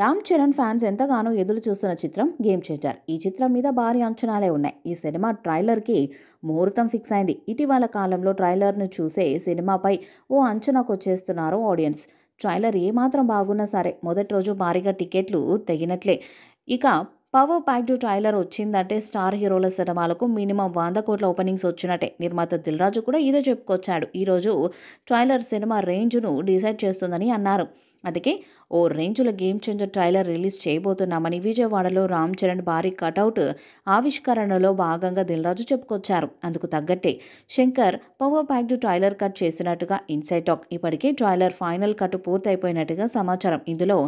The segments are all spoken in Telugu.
రామ్ చరణ్ ఫ్యాన్స్ ఎంతగానో ఎదురు చూస్తున్న చిత్రం గేమ్ చేంజర్. ఈ చిత్రం మీద భారీ అంచనాలే ఉన్నాయి. ఈ సినిమా ట్రైలర్కి ముహూర్తం ఫిక్స్ అయింది. ఇటీవల కాలంలో ట్రైలర్ను చూసే సినిమాపై ఓ అంచనాకు వచ్చేస్తున్నారు ఆడియన్స్. ట్రైలర్ ఏమాత్రం బాగున్నా సరే మొదటి రోజు భారీగా టికెట్లు తెగినట్లే. ఇక పవర్ ప్యాక్డ్ ట్రైలర్ వచ్చిందంటే స్టార్ హీరోల సినిమాలకు మినిమం 100 కోట్ల ఓపెనింగ్స్ వచ్చినట్టే. నిర్మాత దిల్ రాజు కూడా ఇదే చెప్పుకొచ్చాడు. ఈరోజు ట్రైలర్ సినిమా రేంజ్ను డిసైడ్ చేస్తుందని అన్నారు. అందుకే ఓ రేంజ్లో గేమ్ చేంజర్ ట్రైలర్ రిలీజ్ చేయబోతున్నామని విజయవాడలో రామ్ చరణ్ భారీ కటౌట్ ఆవిష్కరణలో భాగంగా దిల్ రాజు చెప్పుకొచ్చారు. అందుకు తగ్గట్టే Shankar power packed trailer cut చేసినట్టుగా ఇన్సైడ్ టాక్. ఇప్పటికే ట్రైలర్ ఫైనల్ కట్ పూర్తయిపోయినట్టుగా సమాచారం. ఇందులో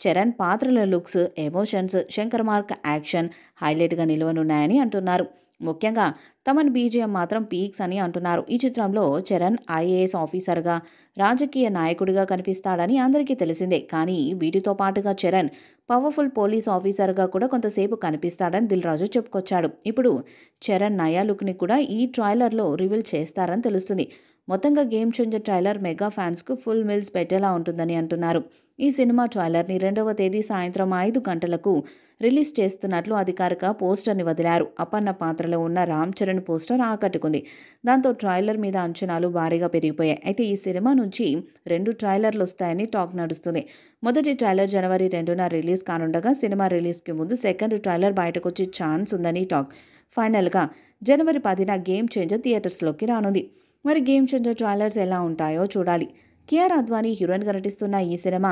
చరణ్ పాత్రల looks, emotions, Shankar mark action హైలైట్గా నిలవనున్నాయని అంటున్నారు. ముఖ్యంగా తమన్ బీజిఎం మాత్రం పీక్స్ అని అంటున్నారు. ఈ చిత్రంలో చరణ్ ఐఏఎస్ ఆఫీసర్గా, రాజకీయ నాయకుడిగా కనిపిస్తాడని అందరికీ తెలిసిందే. కానీ వీటితో పాటుగా చరణ్ పవర్ఫుల్ పోలీస్ ఆఫీసర్గా కూడా కొంతసేపు కనిపిస్తాడని దిల్ రాజు చెప్పుకొచ్చాడు. ఇప్పుడు చరణ్ నయా లుక్ని కూడా ఈ ట్రైలర్లో రివీల్ చేస్తారని తెలుస్తుంది. మొత్తంగా గేమ్ చేంజర్ ట్రైలర్ మెగా ఫ్యాన్స్కు ఫుల్ మీల్స్ పెట్టేలా ఉంటుందని అంటున్నారు. ఈ సినిమా ట్రైలర్ని 2వ తేదీ సాయంత్రం 5 గంటలకు రిలీజ్ చేస్తున్నట్లు అధికారిక పోస్టర్ని వదిలారు. అపర్ణ పాత్రలో ఉన్న రామ్ చరణ్ పోస్టర్ ఆకట్టుకుంది. దాంతో ట్రైలర్ మీద అంచనాలు భారీగా పెరిగిపోయాయి. అయితే ఈ సినిమా నుంచి 2 ట్రైలర్లు వస్తాయని టాక్ నడుస్తుంది. మొదటి ట్రైలర్ జనవరి 2న రిలీజ్ కానుండగా సినిమా రిలీజ్కి ముందు సెకండ్ ట్రైలర్ బయటకొచ్చే ఛాన్స్ ఉందని టాక్. ఫైనల్గా జనవరి 10న గేమ్ చేంజర్ థియేటర్స్లోకి రానుంది. మరి గేమ్ చేంజర్ ట్రైలర్స్ ఎలా ఉంటాయో చూడాలి. కియారా అద్వానీ హీరోయిన్గా నటిస్తున్న ఈ సినిమా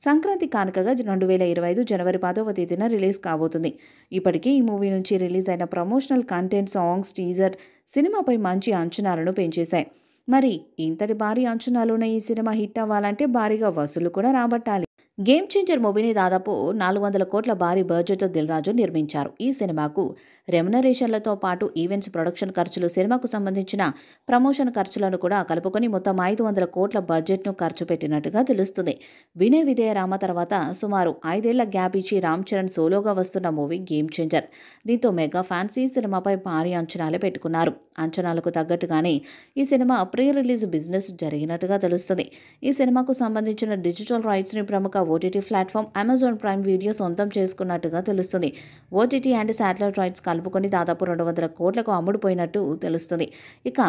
సంక్రాంతి కానుకగా 2025 జనవరి 10వ తేదీన రిలీజ్ కాబోతుంది. ఇప్పటికే ఈ మూవీ నుంచి రిలీజ్ అయిన ప్రమోషనల్ కంటెంట్, సాంగ్స్, టీజర్ సినిమాపై మంచి అంచనాలను పెంచేశాయి. మరి ఇంతటి భారీ అంచనాలున్న ఈ సినిమా హిట్ అవ్వాలంటే భారీగా వసూళ్లు కూడా రాబట్టాలి. గేమ్ చేంజర్ మూవీని దాదాపు 400 కోట్ల భారీ బడ్జెట్తో దిల్ రాజు నిర్మించారు. ఈ సినిమాకు రెమ్యునరేషన్లతో పాటు ఈవెంట్స్, ప్రొడక్షన్ ఖర్చులు, సినిమాకు సంబంధించిన ప్రమోషన్ ఖర్చులను కూడా కలుపుకొని మొత్తం 500 కోట్ల బడ్జెట్ను ఖర్చు పెట్టినట్టుగా తెలుస్తుంది. వినయ్ విజయ రామ తర్వాత సుమారు 5 ఏళ్ల గ్యాప్ ఇచ్చి రామ్ చరణ్ సోలోగా వస్తున్న మూవీ గేమ్ చేంజర్. దీంతో మెగా ఫ్యాన్స్ ఈ సినిమాపై భారీ అంచనాలే పెట్టుకున్నారు. అంచనాలకు తగ్గట్టుగానే ఈ సినిమా ప్రీ రిలీజ్ బిజినెస్ జరిగినట్టుగా తెలుస్తుంది. ఈ సినిమాకు సంబంధించిన డిజిటల్ రైట్స్ని ప్రముఖ OTT platform Amazon prime video సొంతం చేసుకున్నట్టుగా తెలుస్తుంది. ఓటీటీ అండ్ శాటిలైట్ రైట్స్ కలుపుకొని దాదాపు 200 కోట్లకు అమ్ముడుపోయినట్టు తెలుస్తుంది. ఇక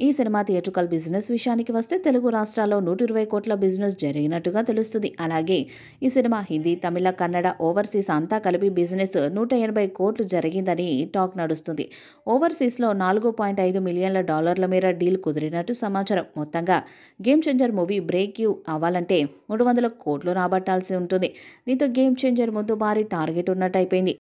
ఈ సినిమా థియేట్రికల్ బిజినెస్ విషయానికి వస్తే తెలుగు రాష్ట్రాల్లో 120 కోట్ల బిజినెస్ జరిగినట్టుగా తెలుస్తుంది. అలాగే ఈ సినిమా హిందీ, తమిళ, కన్నడ, ఓవర్సీస్ అంతా కలిపి బిజినెస్ 180 కోట్లు జరిగిందని టాక్ నడుస్తుంది. ఓవర్సీస్లో $4.5 మిలియన్ల మేర డీల్ కుదిరినట్టు సమాచారం. మొత్తంగా game changer movie break you అవ్వాలంటే 300 కోట్లు రాబట్టాల్సి ఉంటుంది. దీంతో గేమ్ చేంజర్ ముందు భారీ టార్గెట్ ఉన్నట్టయిపోయింది.